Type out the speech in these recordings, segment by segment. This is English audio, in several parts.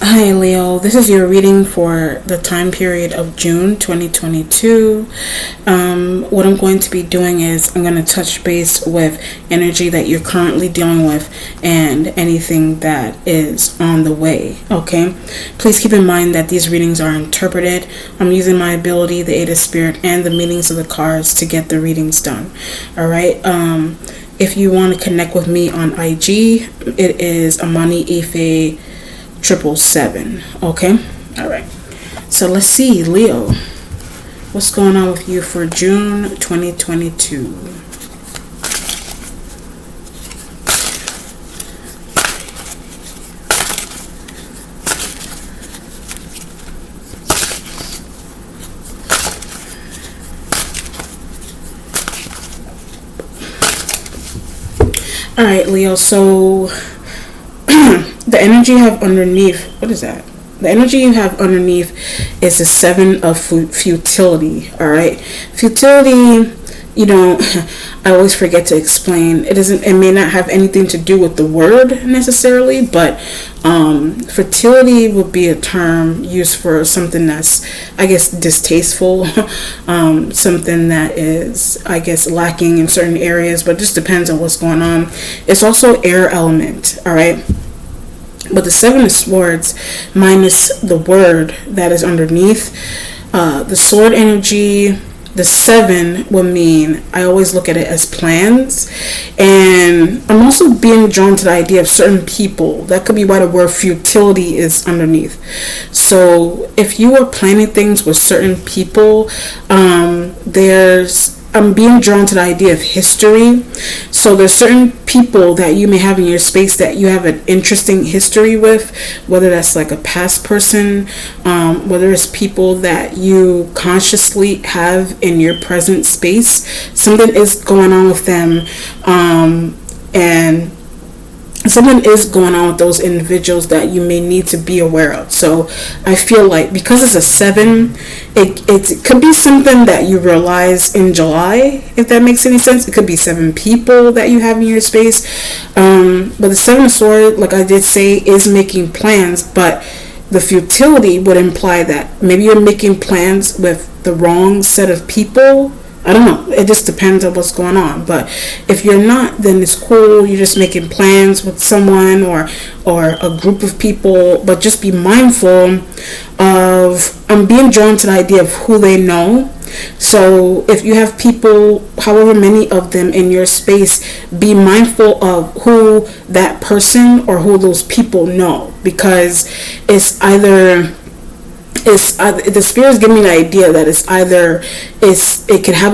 Hi Leo, this is your reading for the time period of June 2022. What I'm going to be doing is I'm going to touch base with energy that you're currently dealing with and anything that is on the way, okay? Please keep in mind that these readings are interpreted. I'm using my ability, the aid of spirit, and the meanings of the cards to get the readings done, all right? If you want to connect with me on IG, it is Amani Ife 777. Okay, all right, so let's see, Leo, what's going on with you for June 2022? All right, Leo, so the energy you have underneath, what is that? The energy you have underneath is the Seven of Futility, all right? Futility, I always forget to explain. It may not have anything to do with the word necessarily, but fertility would be a term used for something that's, I guess, distasteful, something that is, I guess, lacking in certain areas, but it just depends on what's going on. It's also air element, all right? But the Seven of Swords minus the word that is underneath, the sword energy, the seven would mean, I always look at it as plans. And I'm also being drawn to the idea of certain people. That could be why the word futility is underneath. So if you are planning things with certain people, I'm being drawn to the idea of history. So there's certain people that you may have in your space that you have an interesting history with, whether that's like a past person, whether it's people that you consciously have in your present space. Something is going on with them, and something is going on with those individuals that you may need to be aware of. So I feel like because it's a seven, it could be something that you realize in July, if that makes any sense. It could be seven people that you have in your space. But the Seven of Swords, like I did say, is making plans, but the futility would imply that maybe you're making plans with the wrong set of people. I don't know. It just depends on what's going on. But if you're not, then it's cool. You're just making plans with someone or a group of people. But just be mindful of, I'm being drawn to the idea of who they know. So if you have people, however many of them in your space, be mindful of who that person or who those people know. Because it's either... the spirit is giving me the idea that it could have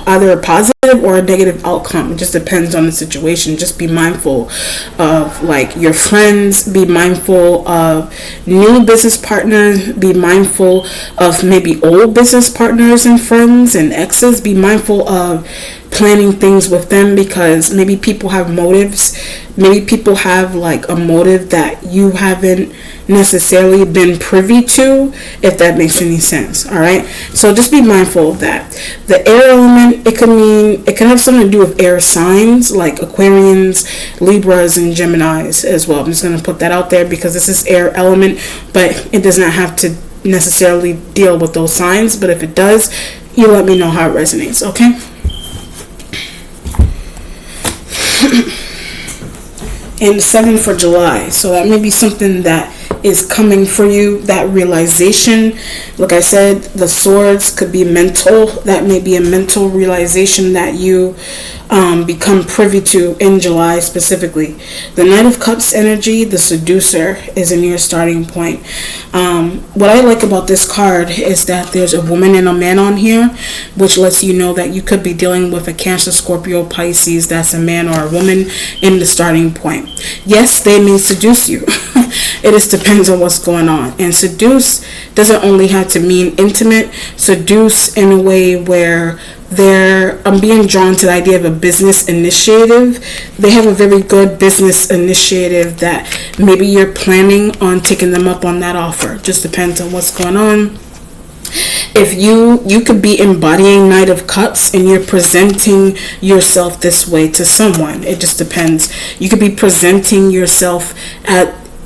either a positive or a negative outcome. It just depends on the situation. Just be mindful of like your friends, be mindful of new business partners, be mindful of maybe old business partners and friends and exes. Be mindful of planning things with them, because maybe people have motives. Maybe people have like a motive that you haven't necessarily been privy to, if that makes any sense. All right, so just be mindful of that. The air element, it can have something to do with air signs like Aquarians, Libras, and Geminis as well. I'm just going to put that out there because this is air element, but it does not have to necessarily deal with those signs. But if it does, you let me know how it resonates. Okay. And 7 for July, so that may be something that is coming for you, that realization. Like I said, the swords could be mental. That may be a mental realization that you become privy to in July specifically. The Knight of Cups energy, the seducer, is in your starting point. What I like about this card is that there's a woman and a man on here, which lets you know that you could be dealing with a Cancer, Scorpio, Pisces, that's a man or a woman in the starting point. Yes, they may seduce you. It just depends on what's going on. And seduce doesn't only have to mean intimate. Seduce in a way where I'm being drawn to the idea of a business initiative. They have a very good business initiative that maybe you're planning on taking them up on that offer. Just depends on what's going on. If you could be embodying Knight of Cups and you're presenting yourself this way to someone. It just depends. You could be presenting yourself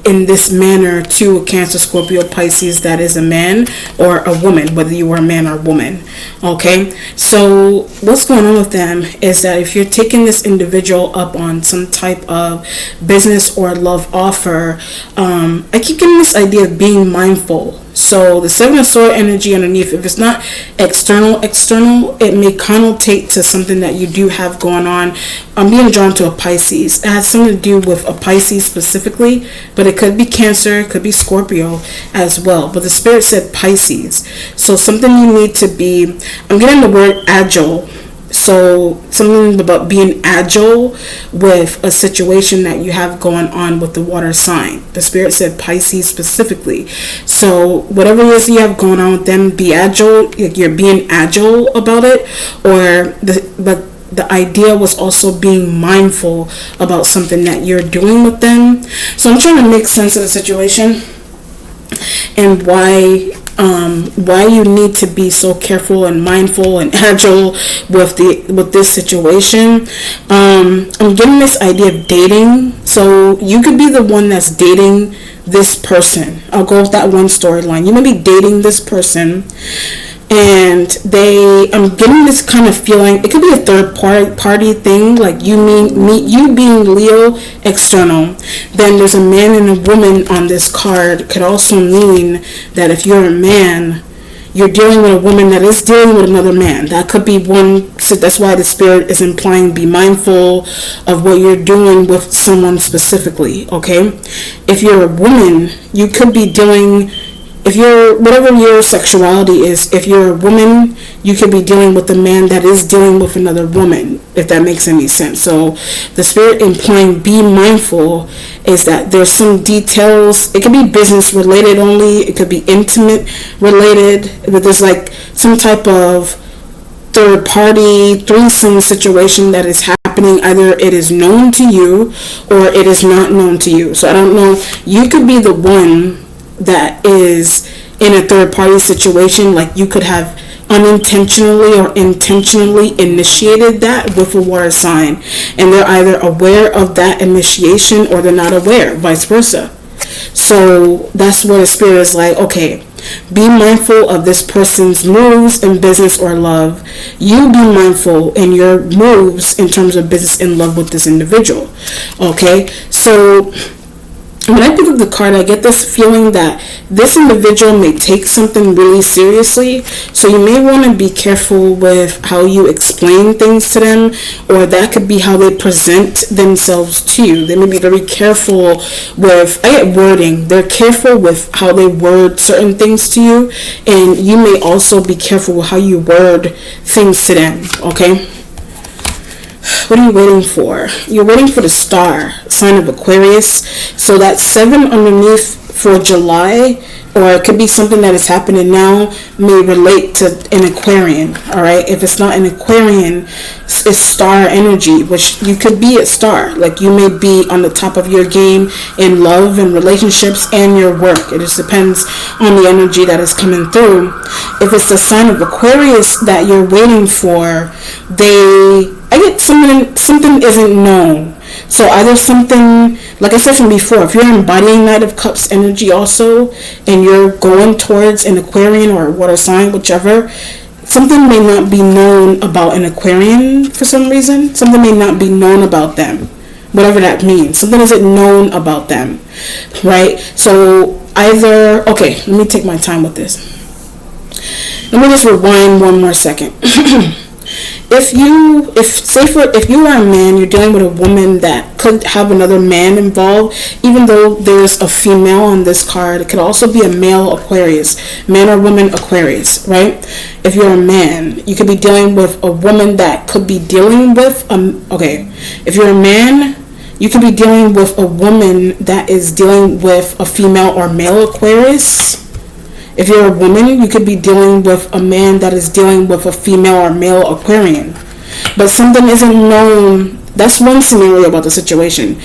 in this manner to a Cancer, Scorpio, Pisces that is a man or a woman, whether you are a man or woman. Okay, so what's going on with them is that if you're taking this individual up on some type of business or love offer, I keep getting this idea of being mindful. So the Seven of Swords energy underneath, if it's not external, it may connotate to something that you do have going on. I'm being drawn to a Pisces. It has something to do with a Pisces specifically, but it could be Cancer, it could be Scorpio as well. But the Spirit said Pisces. So something you need to be, I'm getting the word agile. So something about being agile with a situation that you have going on with the water sign. The Spirit said Pisces specifically. So whatever it is you have going on with them, be agile. Like you're being agile about it. But the idea was also being mindful about something that you're doing with them. So I'm trying to make sense of the situation and why you need to be so careful and mindful and agile with this situation. I'm getting this idea of dating. So you could be the one that's dating this person. I'll go with that one storyline. You may be dating this person, and I'm getting this kind of feeling, it could be a third party thing, like you being Leo external. Then there's a man and a woman on this card. Could also mean that if you're a man, you're dealing with a woman that is dealing with another man. That could be one. So that's why the Spirit is implying be mindful of what you're doing with someone specifically. Okay, if you're a woman, you could be dealing, if you're, whatever your sexuality is, if you're a woman, you could be dealing with a man that is dealing with another woman, if that makes any sense. So the Spirit implying be mindful is that there's some details. It could be business related only, it could be intimate related, but there's like some type of third party threesome situation that is happening. Either it is known to you or it is not known to you. So I don't know, you could be the one that is in a third party situation. Like you could have unintentionally or intentionally initiated that with a water sign, and they're either aware of that initiation or they're not aware, vice versa. So that's where the Spirit is like, okay, be mindful of this person's moves in business or love. You be mindful in your moves in terms of business and love with this individual. Okay, so when I pick up the card, I get this feeling that this individual may take something really seriously. So you may want to be careful with how you explain things to them, or that could be how they present themselves to you. They may be very careful with, I get wording. They're careful with how they word certain things to you, and you may also be careful with how you word things to them. Okay? What are you waiting for? You're waiting for the star, sign of Aquarius. So that 7 underneath for July, or it could be something that is happening now, may relate to an Aquarian. All right, if it's not an Aquarian, it's star energy, which you could be a star. Like you may be on the top of your game in love and relationships and your work. It just depends on the energy that is coming through. If it's the sign of Aquarius that you're waiting for, I get something isn't known. So either something, like I said from before, if you're embodying Knight of Cups energy also, and you're going towards an Aquarian or water sign, whichever, something may not be known about an Aquarian for some reason. Something may not be known about them, whatever that means. Something isn't known about them, right? So either, okay, let me take my time with this. Let me just rewind one more second. If you are a man, you're dealing with a woman that could have another man involved, even though there's a female on this card, it could also be a male Aquarius, man or woman Aquarius, right? If you're a man, you could be dealing with a woman that could be dealing with, if you're a man, you could be dealing with a woman that is dealing with a female or male Aquarius. If you're a woman, you could be dealing with a man that is dealing with a female or male Aquarian. But something isn't known. That's one scenario about the situation.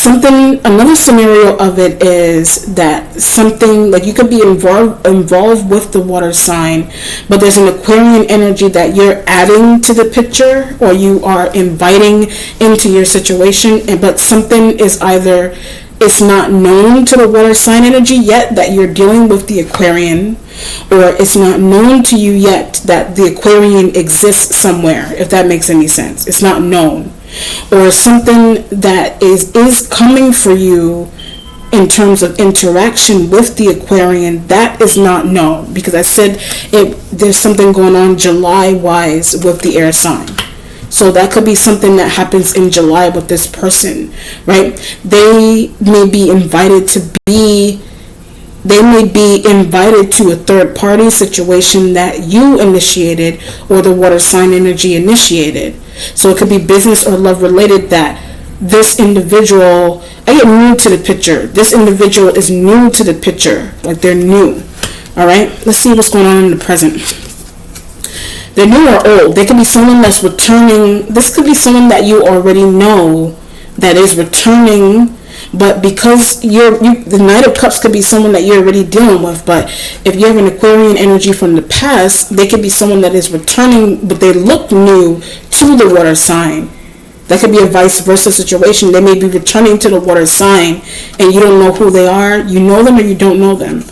Another scenario of it is that something, like you could be involved with the water sign, but there's an Aquarian energy that you're adding to the picture, or you are inviting into your situation, but something is either it's not known to the water sign energy yet that you're dealing with the Aquarian, or it's not known to you yet that the Aquarian exists somewhere, if that makes any sense. It's not known. Or something that is coming for you in terms of interaction with the Aquarian, that is not known, because I said there's something going on July wise with the air sign. So that could be something that happens in July with this person, right? They may be invited to a third party situation that you initiated, or the water sign energy initiated. So it could be business or love related, that this individual, I get new to the picture. This individual is new to the picture, like they're new. All right, let's see what's going on in the present. They're new or old. They could be someone that's returning. This could be someone that you already know that is returning, but because the Knight of Cups could be someone that you're already dealing with. But if you have an Aquarian energy from the past, they could be someone that is returning, but they look new to the water sign. That could be a vice versa situation. They may be returning to the water sign and you don't know who they are. You know them or you don't know them,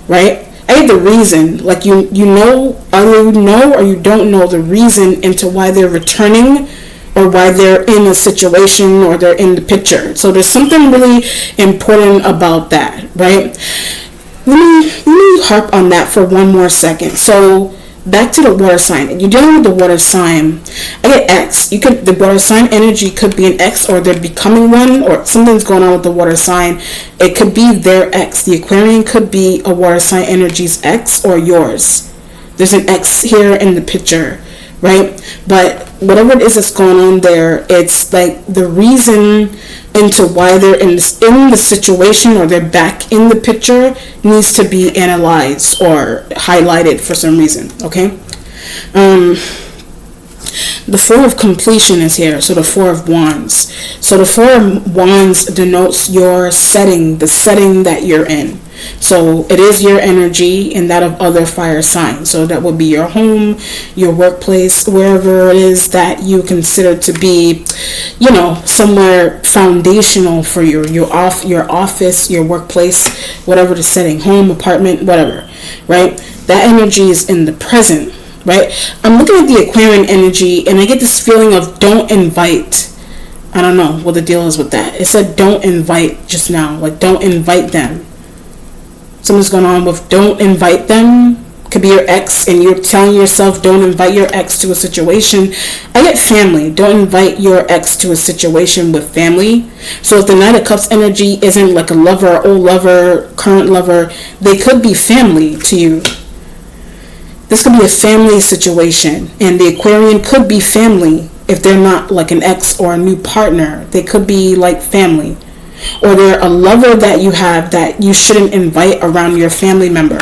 right? I get the reason, like you know, either you know or you don't know the reason into why they're returning, or why they're in a situation, or they're in the picture. So there's something really important about that, right? Let me harp on that for one more second. So back to the water sign. You're dealing with the water sign. I get X. The water sign energy could be an X, or they're becoming one, or something's going on with the water sign. It could be their X. The Aquarian could be a water sign energy's X or yours. There's an X here in the picture, right? But whatever it is that's going on there, it's like the reason into why they're in the situation, or they're back in the picture, needs to be analyzed or highlighted for some reason. Okay. The Four of Completion is here, so the Four of Wands. So the Four of Wands denotes your setting, the setting that you're in. So it is your energy and that of other fire signs. So that would be your home, your workplace, wherever it is that you consider to be, somewhere foundational for you. Your office, your workplace, whatever the setting, home, apartment, whatever, right? That energy is in the present, right? I'm looking at the Aquarian energy and I get this feeling of don't invite. I don't know what the deal is with that. It said don't invite just now, like don't invite them. Something's going on with don't invite them. Could be your ex, and you're telling yourself don't invite your ex to a situation. I get family. Don't invite your ex to a situation with family. So if the Knight of Cups energy isn't like a lover, old lover, current lover, they could be family to you. This could be a family situation, and the Aquarian could be family if they're not like an ex or a new partner. They could be like family. Or they're a lover that you have that you shouldn't invite around your family member.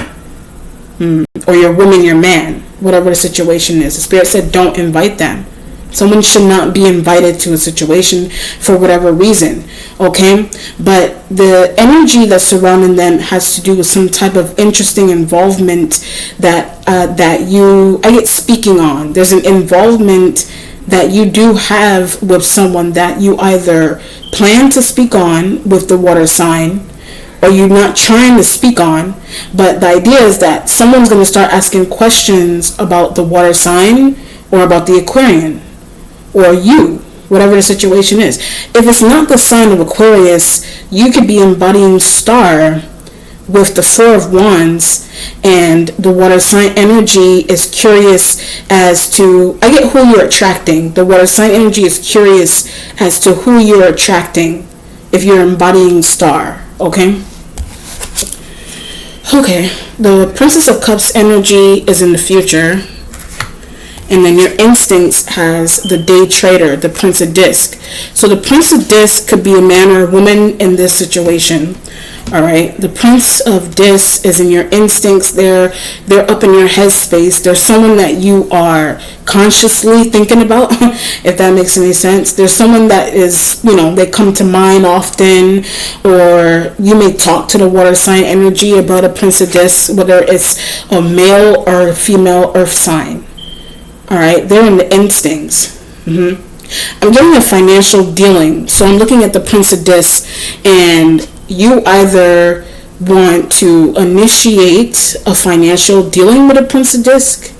Or your woman, your man, whatever the situation is. The Spirit said don't invite them. Someone should not be invited to a situation for whatever reason. Okay? But the energy that's surrounding them has to do with some type of interesting involvement that I get speaking on. There's an involvement that you do have with someone that you either plan to speak on with the water sign, or you're not trying to speak on. But the idea is that someone's going to start asking questions about the water sign, or about the Aquarian, or you, whatever the situation is. If it's not the sign of Aquarius, you could be embodying star with the Four of Wands, and the water sign energy is curious as to, I get who you're attracting. The water sign energy is curious as to who you're attracting if you're embodying star. Okay, the Princess of Cups energy is in the future, and then your instincts has the Day Trader, the Prince of Disc. So the Prince of Disc could be a man or a woman in this situation. All right, the Prince of Disc is in your instincts. They're up in your headspace. There's someone that you are consciously thinking about, if that makes any sense. There's someone that is, they come to mind often, or you may talk to the water sign energy about a Prince of Disc, whether it's a male or a female earth sign. All right, they're in the instincts. I'm getting a financial dealing. So I'm looking at the Prince of Discs, and you either want to initiate a financial dealing with a Prince of Disc.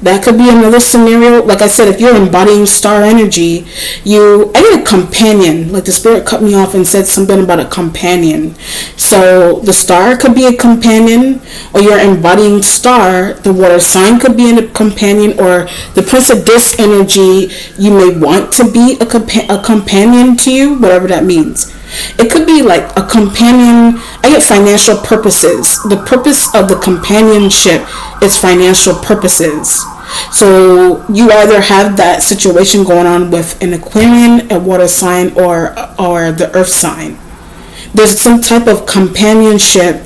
That could be another scenario. Like I said, if you're embodying star energy, I get a companion. Like the spirit cut me off and said something about a companion. So the star could be a companion, or you're embodying star. The water sign could be a companion, or the Prince of Disc energy, you may want to be a companion to you, whatever that means. It could be like a companion. I get financial purposes. The purpose of the companionship is financial purposes. So you either have that situation going on with an Aquarian, a water sign, or the earth sign. There's some type of companionship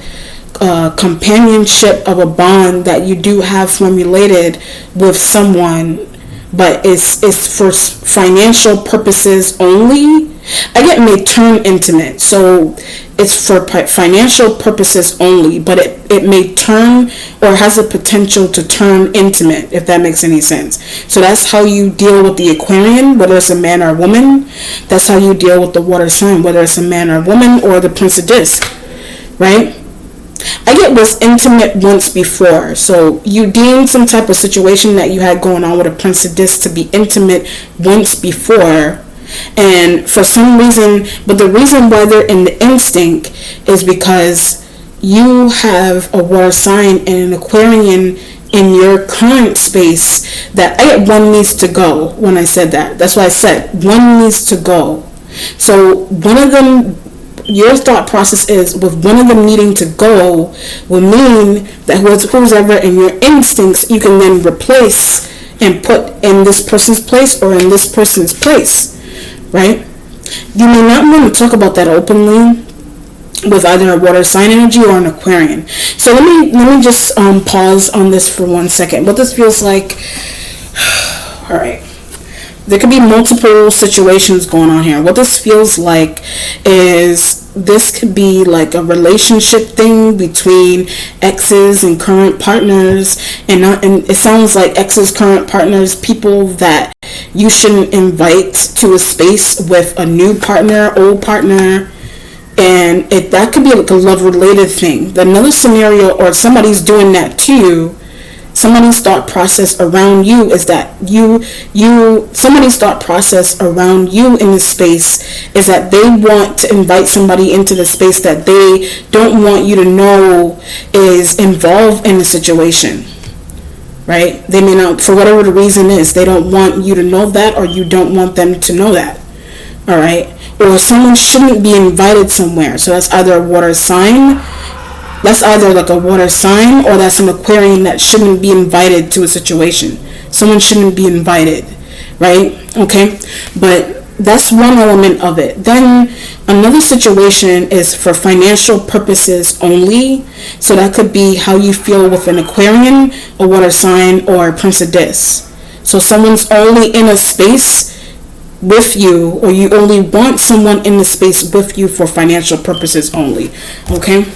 of a bond that you do have formulated with someone, but it's for financial purposes only. I get may turn intimate, so it's for financial purposes only, but it may turn or has a potential to turn intimate, if that makes any sense. So that's how you deal with the Aquarian, whether it's a man or a woman. That's how you deal with the water sign, whether it's a man or a woman, or the Prince of Disc, right? I get was intimate once before. So you deemed some type of situation that you had going on with a Prince of Disc to be intimate once before. And for some reason, but the reason why they're in the instinct is because you have a water sign and an Aquarian in your current space that one needs to go. When I said that, that's why I said one needs to go. So one of them, your thought process is with one of them needing to go will mean that who's ever in your instincts, you can then replace and put in this person's place or in this person's place, right? You may not want to talk about that openly with either a water sign energy or an Aquarian. So let me just pause on this for 1 second. What this feels like. All right. There could be multiple situations going on here. What this feels like is this could be like a relationship thing between exes and current partners, and it sounds like exes, current partners, people that you shouldn't invite to a space with a new partner, old partner. And that could be like a love related thing. Another scenario, or somebody's doing that to you. Somebody's thought process around you is that somebody's thought process around you in the space is that they want to invite somebody into the space that they don't want you to know is involved in the situation, right? They may not, for whatever the reason is, they don't want you to know that, or you don't want them to know that, all right? Or someone shouldn't be invited somewhere. So that's either a water sign. That's either like a water sign, or that's an Aquarian that shouldn't be invited to a situation. Someone shouldn't be invited, right? Okay, but that's one element of it. Then another situation is for financial purposes only. So that could be how you feel with an Aquarian, a water sign, or a Prince of Discs. So someone's only in a space with you, or you only want someone in the space with you for financial purposes only. Okay.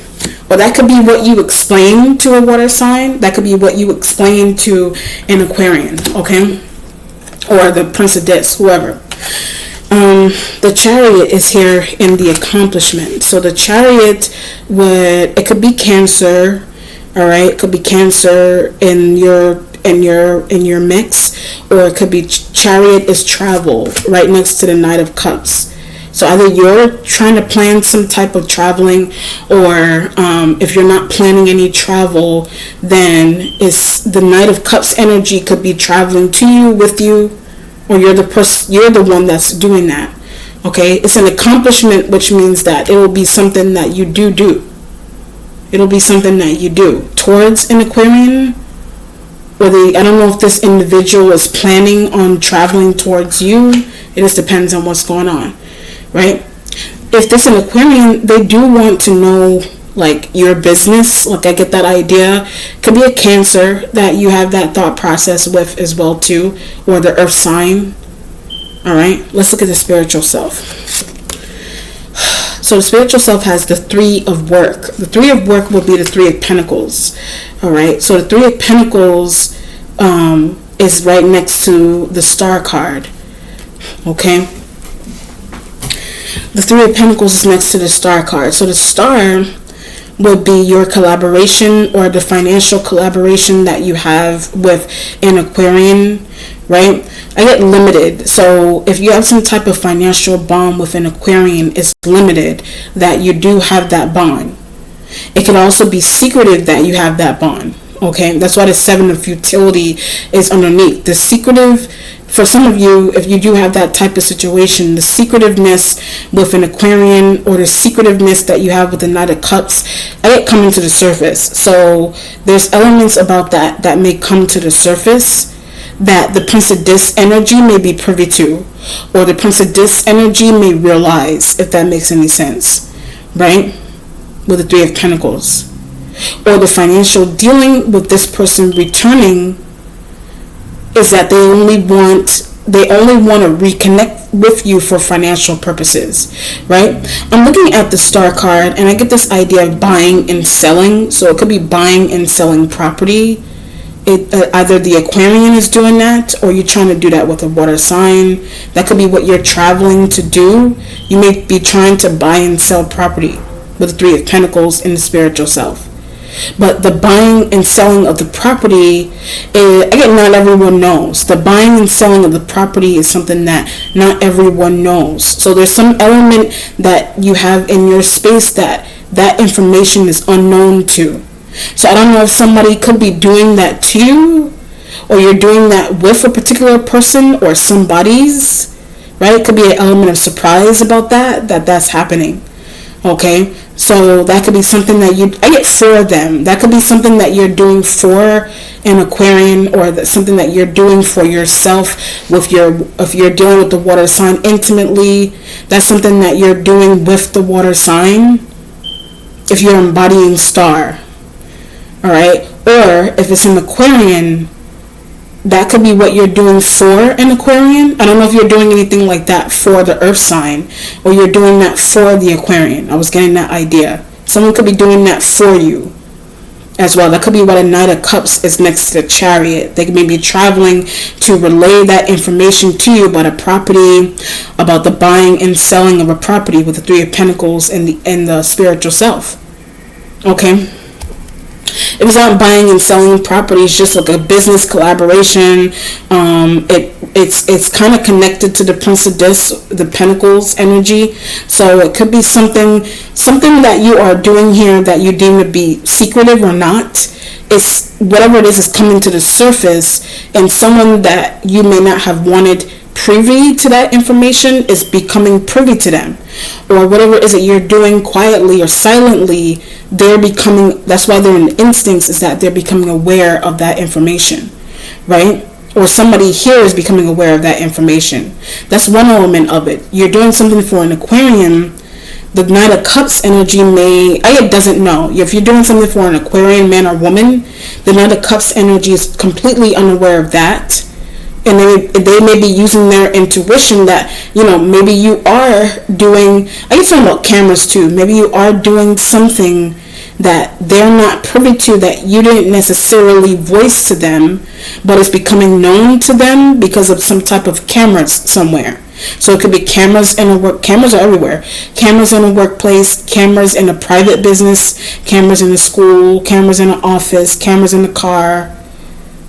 Or that could be what you explain to a water sign. That could be what you explain to an Aquarian, okay? Or the Prince of Discs, whoever. The Chariot is here in the accomplishment. So the Chariot it could be Cancer, all right? It could be Cancer in your mix, or it could be Chariot is travel, right next to the Knight of Cups. So either you're trying to plan some type of traveling, or if you're not planning any travel, then it's the Knight of Cups energy could be traveling to you, with you, or you're the one that's doing that. Okay, it's an accomplishment, which means that it will be something that you do. It'll be something that you do towards an Aquarian. I don't know if this individual is planning on traveling towards you. It just depends on what's going on. Right? If this is an Aquarian, they do want to know like your business. Like I get that idea. Could be a Cancer that you have that thought process with as well too, or the Earth sign. All right, let's look at the spiritual self. So the spiritual self has the Three of Work. The Three of Work will be the Three of Pentacles. All right, so the Three of Pentacles is right next to the Star card. Okay. The Three of Pentacles is next to the Star card. So the Star would be your collaboration or the financial collaboration that you have with an Aquarian, right? I get limited. So if you have some type of financial bond with an Aquarian, it's limited that you do have that bond. It can also be secretive that you have that bond. Okay, that's why the Seven of Futility is underneath. The secretive, for some of you, if you do have that type of situation, the secretiveness with an Aquarian or the secretiveness that you have with the Knight of Cups, I get coming to the surface. So there's elements about that may come to the surface that the Prince of Discs energy may be privy to, or the Prince of Discs energy may realize, if that makes any sense, right? With the Three of Pentacles. Or the financial dealing with this person returning is that they only want to reconnect with you for financial purposes, right? I'm looking at the Star card and I get this idea of buying and selling. So it could be buying and selling property. Either the Aquarian is doing that, or you're trying to do that with a water sign. That could be what you're traveling to do. You may be trying to buy and sell property with the Three of Pentacles in the spiritual self. But the buying and selling of the property, again, not everyone knows. The buying and selling of the property is something that not everyone knows. So there's some element that you have in your space that information is unknown to. So I don't know if somebody could be doing that to you, or you're doing that with a particular person or somebody's, right? It could be an element of surprise about that's happening. Okay, so that could be something that I get for them. That could be something that you're doing for an Aquarian, or something that you're doing for yourself if you're dealing with the water sign intimately. That's something that you're doing with the water sign if you're embodying Star. All right, or if it's an Aquarian, that could be what you're doing for an Aquarian. I don't know if you're doing anything like that for the Earth sign, or you're doing that for the Aquarian. I was getting that idea. Someone could be doing that for you as well. That could be why the Knight of Cups is next to the Chariot. They may be traveling to relay that information to you about a property, about the buying and selling of a property with the Three of Pentacles and the spiritual self. Okay. If it's not buying and selling properties, just like a business collaboration, it's kind of connected to the Prince of Discs, the Pentacles energy. So it could be something that you are doing here that you deem to be secretive or not. It's whatever it is coming to the surface, and someone that you may not have wanted privy to that information is becoming privy to them, or whatever it is that you're doing quietly or silently, that's why they're in instincts, is that they're becoming aware of that information, right? Or somebody here is becoming aware of that information. That's one element of it. You're doing something for an Aquarian. The Knight of Cups energy doesn't know. If you're doing something for an Aquarian man or woman, the Knight of Cups energy is completely unaware of that. And they may be using their intuition that, maybe you are doing, I guess I'm about cameras too, maybe you are doing something that they're not privy to, that you didn't necessarily voice to them, but it's becoming known to them because of some type of cameras somewhere. So it could be cameras cameras are everywhere. Cameras in a workplace, cameras in a private business, cameras in a school, cameras in an office, cameras in a car,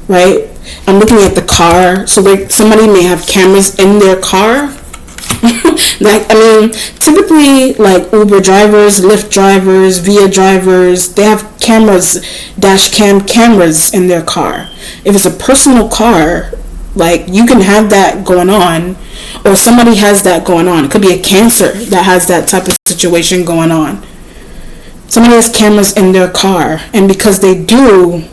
right? I'm looking at the car, so somebody may have cameras in their car. Typically, like Uber drivers, Lyft drivers, Via drivers, they have cameras, dash cam cameras in their car. If it's a personal car, like, you can have that going on, or somebody has that going on. It could be a Cancer that has that type of situation going on. Somebody has cameras in their car, and because they do,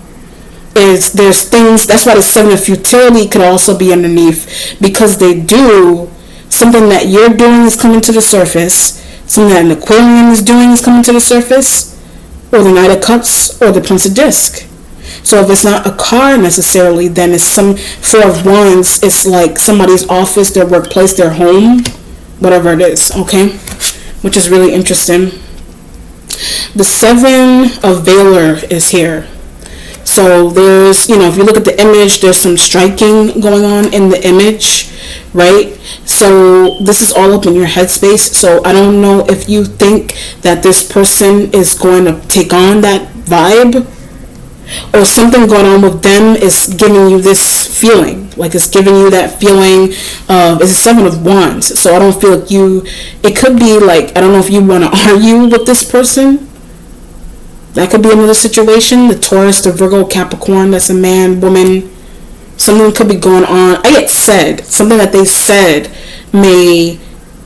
there's things, that's why the Seven of Futility could also be underneath, because they do, something that you're doing is coming to the surface, something that an Aquarian is doing is coming to the surface, or the Knight of Cups, or the Prince of Discs. So if it's not a car necessarily, then it's some Four of Wands. It's like somebody's office, their workplace, their home, whatever it is, okay? Which is really interesting. The Seven of Valor is here. So there's, if you look at the image, there's some striking going on in the image. right? So this is all up in your headspace. So I don't know if you think that this person is going to take on that vibe, or something going on with them is giving you this feeling, like it's giving you that feeling of, it's a 7 of Wands. So I don't feel like it could be like, I don't know if you want to argue with this person. That could be another situation. The Taurus, the Virgo, Capricorn, that's a man, woman. Something could be going on. I get said, something that they said may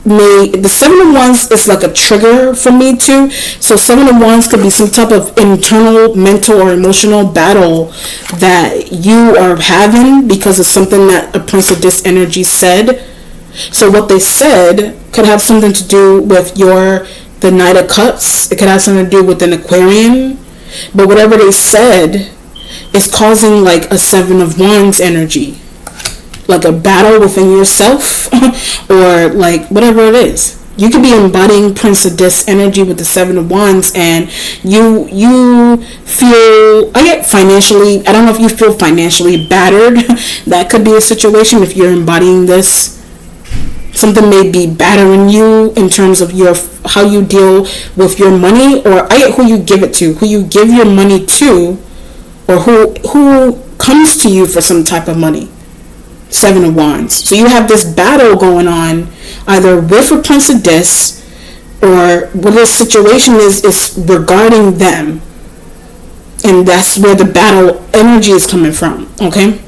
the 7 of Wands is like a trigger for me too. So 7 of Wands could be some type of internal mental or emotional battle that you are having because of something that a Prince of this energy said. So what they said could have something to do with the Knight of Cups. It could have something to do with an Aquarian. But whatever they said is causing like a 7 of Wands energy, like a battle within yourself, or like whatever it is. You could be embodying Prince of this energy with the 7 of Wands, and you feel, I get financially, I don't know if you feel financially battered. That could be a situation if you're embodying this. Something may be battering you in terms of how you deal with your money, or I get who you give it to, who you give your money to, or who comes to you for some type of money. 7 of Wands. So you have this battle going on either with a Prince of this, or what the situation is regarding them, and that's where the battle energy is coming from. Okay,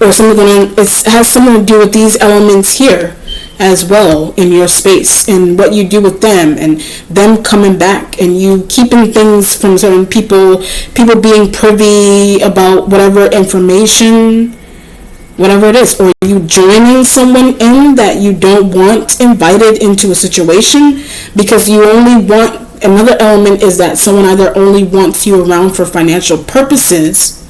or something going on. It has something to do with these elements here as well in your space, and what you do with them, and them coming back, and you keeping things from certain people being privy about whatever information, whatever it is, or you joining someone in that you don't want invited into a situation because you only want. Another element is that someone either only wants you around for financial purposes,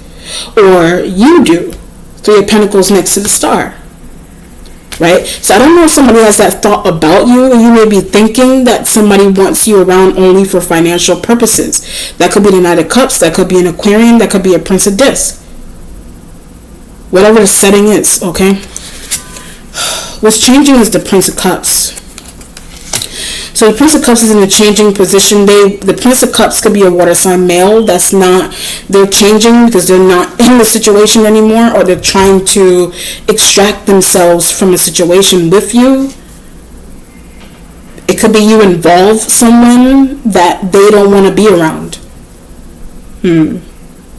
or you do. 3 of Pentacles next to the Star, right? So I don't know if somebody has that thought about you, and you may be thinking that somebody wants you around only for financial purposes. That could be the Knight of Cups, that could be an Aquarian, that could be a Prince of this. Whatever the setting is, okay? What's changing is the Prince of Cups. So the Prince of Cups is in a changing position. The Prince of Cups could be a water sign male. They're changing because they're not in the situation anymore, or they're trying to extract themselves from a situation with you. It could be you involve someone that they don't want to be around.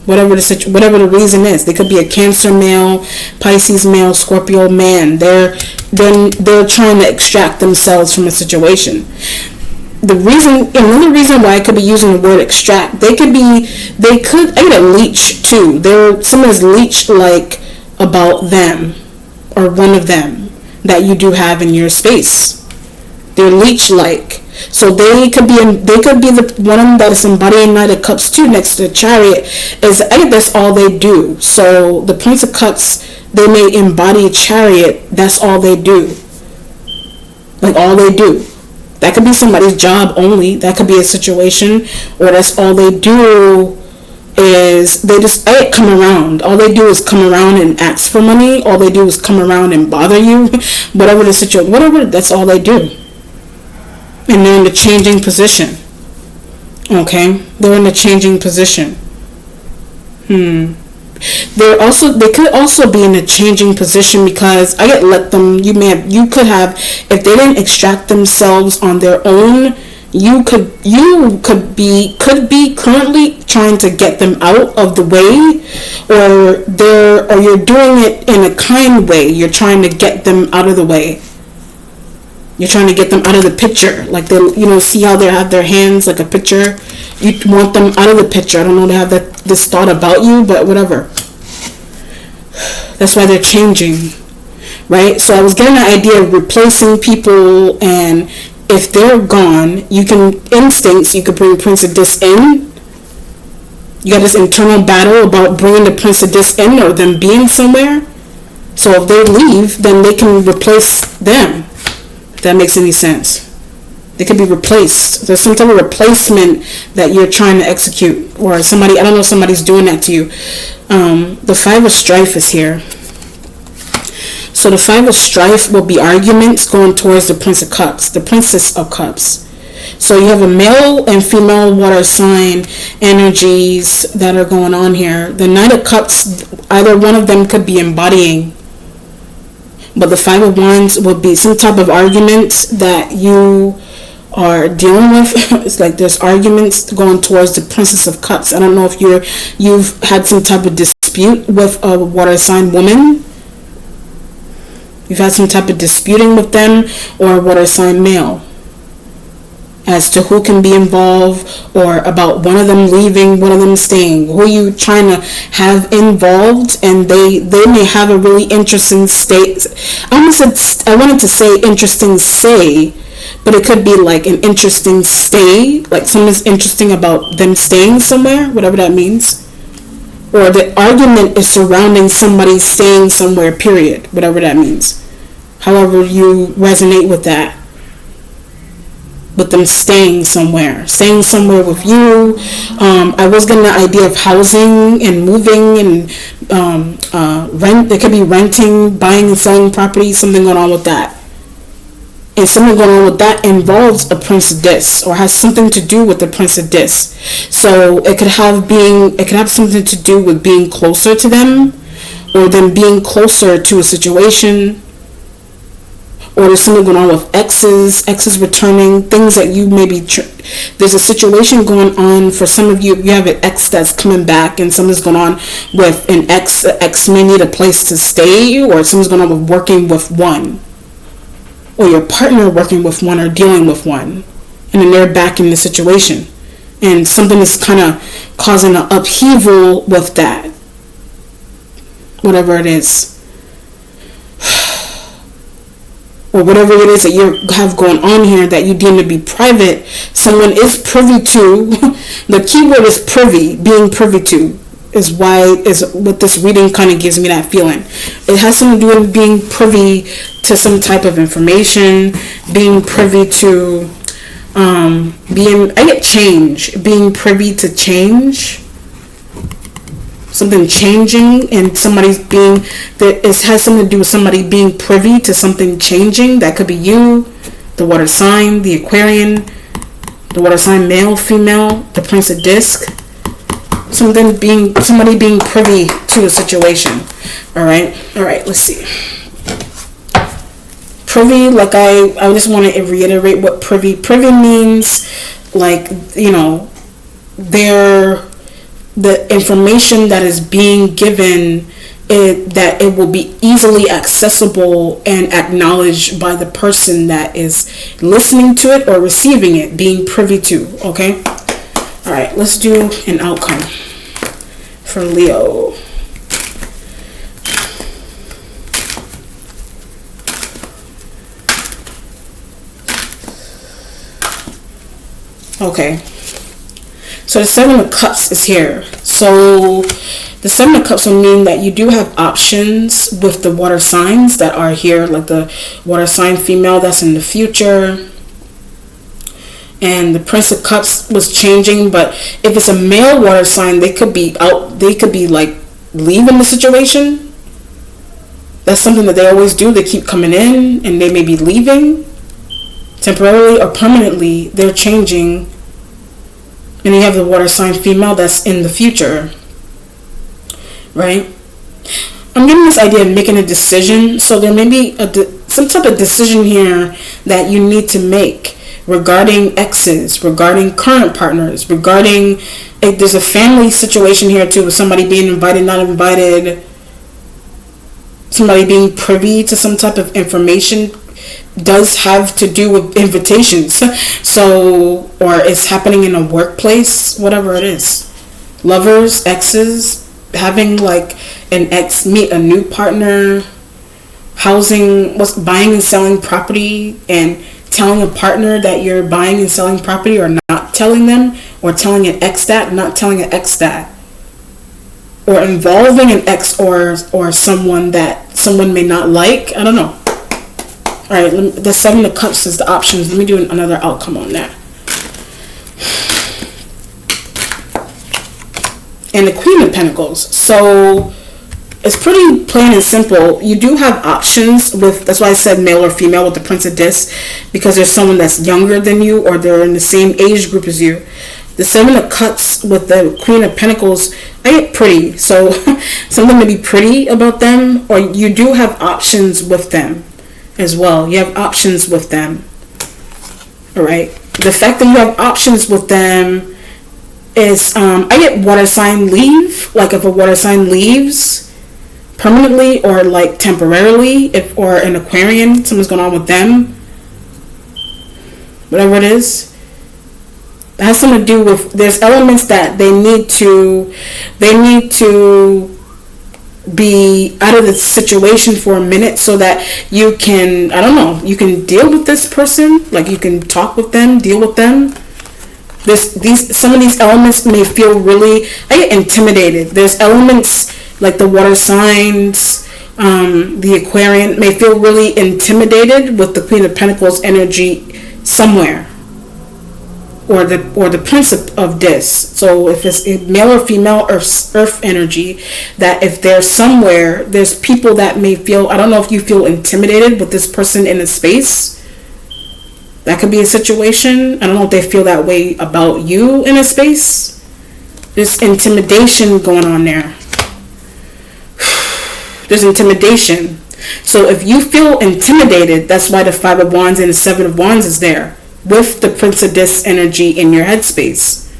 Whatever the reason is. They could be a Cancer male, Pisces male, Scorpio man. They're trying to extract themselves from a situation. Another reason why I could be using the word extract, I get a leech too. Someone's leech like about them, or one of them that you do have in your space. They're leech like. So they could be the one that is embodying Knight of Cups too next to the Chariot. That's all they do. So the Prince of Cups, they may embody a Chariot. That's all they do. Like all they do. That could be somebody's job only. That could be a situation, or that's all they do is they just come around. All they do is come around and ask for money. All they do is come around and bother you. Whatever the situation, that's all they do. And they're in the changing position. Okay? They're in the changing position. They could also be in a changing position because you could have, if they didn't extract themselves on their own, you could be currently trying to get them out of the way, or you're doing it in a kind way. You're trying to get them out of the way. You're trying to get them out of the picture. Like see how they have their hands like a picture? You want them out of the picture. I don't know, they have this thought about you, but whatever. That's why they're changing, right? So I was getting the idea of replacing people, and if they're gone, you could bring Prince of this in. You got this internal battle about bringing the Prince of this in, or them being somewhere. So if they leave, then they can replace them. If that makes any sense. They could be replaced. There's some type of replacement that you're trying to execute, or I don't know if somebody's doing that to you. The 5 of Strife is here. So the Five of Strife will be arguments going towards the Prince of Cups, the Princess of Cups. So you have a male and female water sign energies that are going on here. The Knight of Cups, either one of them could be embodying. But the Five of Wands will be some type of arguments that you are dealing with. It's like there's arguments going towards the Princess of Cups. I don't know if you've had some type of dispute with a water sign woman. You've had some type of disputing with them, or a water sign male, as to who can be involved, or about one of them leaving, one of them staying. Who are you trying to have involved? And they may have a really interesting state. I wanted to say interesting say, but it could be like an interesting stay, like something's interesting about them staying somewhere, whatever that means. Or the argument is surrounding somebody staying somewhere, period, whatever that means. However you resonate with that. With them staying somewhere with you. I was getting the idea of housing and moving and rent. There could be renting, buying and selling property, something going on with that. And something going on with that involves a Prince of Discs, or has something to do with the Prince of Discs. So it could have something to do with being closer to them, or them being closer to a situation. Or there's something going on with exes returning, things that you maybe, there's a situation going on for some of you. You have an ex that's coming back, and something's going on with an ex. The ex may need a place to stay, or something's going on with working with one, or your partner working with one or dealing with one, and then they're back in the situation, and something is kind of causing an upheaval with that, whatever it is. Or whatever it is that you have going on here that you deem to be private, someone is privy to. The key word is privy, being privy to, is what this reading kind of gives me that feeling. It has something to do with being privy to some type of information, being privy to, being privy to change. Something changing, and somebody's being, that it has something to do with somebody being privy to something changing. That could be you, the water sign, the Aquarian, the water sign male, female, the Prince of Disc. Somebody being privy to a situation. All right, let's see. Privy, like I just want to reiterate what privy means. Like, the information that is being given, that it will be easily accessible and acknowledged by the person that is listening to it or receiving it, being privy to. Okay, all right, let's do an outcome for Leo. Okay, so the Seven of Cups is here. So the Seven of Cups will mean that you do have options with the water signs that are here, like the water sign female that's in the future. And the Prince of Cups was changing, but if it's a male water sign, they could be like leaving the situation. That's something that they always do. They keep coming in, and they may be leaving temporarily or permanently. They're changing. And you have the water sign female that's in the future, right? I'm getting this idea of making a decision. So there may be some type of decision here that you need to make regarding exes, regarding current partners, regarding, there's a family situation here too, with somebody being invited, not invited, somebody being privy to some type of information. Does have to do with invitations. So, or it's happening in a workplace, whatever it is. Lovers, exes, having like an ex meet a new partner, housing, buying and selling property, and telling a partner that you're buying and selling property, or not telling them, or telling an ex that, not telling an ex that, or involving an ex or someone that someone may not like. I don't know. All right, the Seven of Cups is the options. Let me do another outcome on that. And the Queen of Pentacles. So It's pretty plain and simple. You do have options with, that's why I said male or female with the Prince of Discs, because there's someone that's younger than you or they're in the same age group as you. The Seven of Cups with the Queen of Pentacles, I get pretty. So something to be pretty about them, or you do have options with them as well. You have options with them. All right. The fact that you have options with them is, I get water sign leave. Like if a water sign leaves permanently or like temporarily, if or an Aquarian, something's going on with them, whatever it is, it has something to do with, there's elements that they need to be out of the situation for a minute so that you can, I don't know, you can deal with this person, like you can talk with them, deal with them. Some of these elements may feel really, I get intimidated. There's elements like the water signs, the Aquarian may feel really intimidated with the Queen of Pentacles energy somewhere, or the Prince of Discs. So if it's male or female earth energy, that if they're somewhere, there's people that may feel, I don't know if you feel intimidated with this person in a space. That could be a situation. I don't know if they feel that way about you in a space. There's intimidation going on there. There's intimidation. So if you feel intimidated, that's why the Five of Wands and the Seven of Wands is there, with the Prince of Discs energy in your headspace.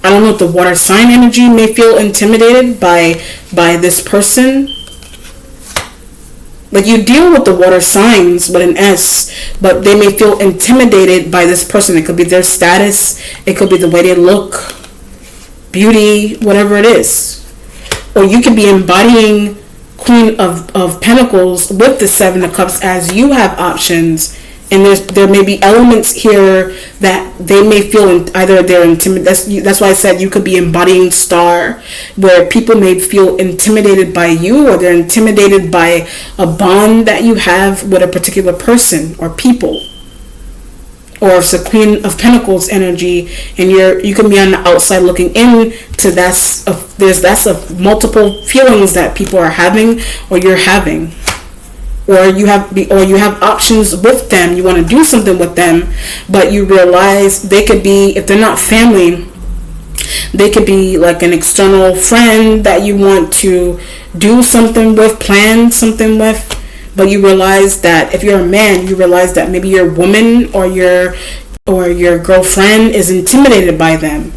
I don't know if the water sign energy may feel intimidated by this person. Like you deal with the water signs with an S, but they may feel intimidated by this person. It could be their status, it could be the way they look, beauty, whatever it is. Or you could be embodying Queen of Pentacles with the Seven of Cups as you have options. And there may be elements here that they may feel either they're intimidated. That's why I said you could be embodying Star, where people may feel intimidated by you, or they're intimidated by a bond that you have with a particular person or people. Or if it's a Queen of Pentacles energy, and you can be on the outside looking in to that's multiple feelings that people are having or you're having. Or you have options with them. You want to do something with them, but you realize they could be, if they're not family, they could be like an external friend that you want to do something with, plan something with. But you realize that if you're a man, you realize that maybe your woman or your girlfriend is intimidated by them,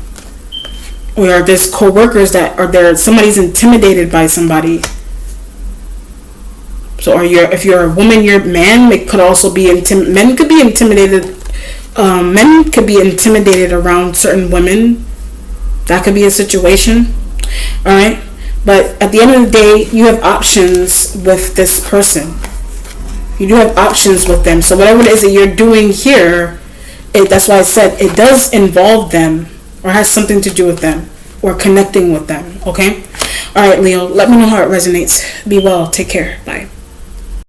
or there's co-workers that are there. Somebody's intimidated by somebody. So, if you're a woman, your man could also be intimidated. Men could be intimidated. Men could be intimidated around certain women. That could be a situation. All right, but at the end of the day, you have options with this person. You do have options with them. So whatever it is that you're doing here, that's why I said it does involve them, or has something to do with them, or connecting with them. Okay. All right, Leo. Let me know how it resonates. Be well. Take care.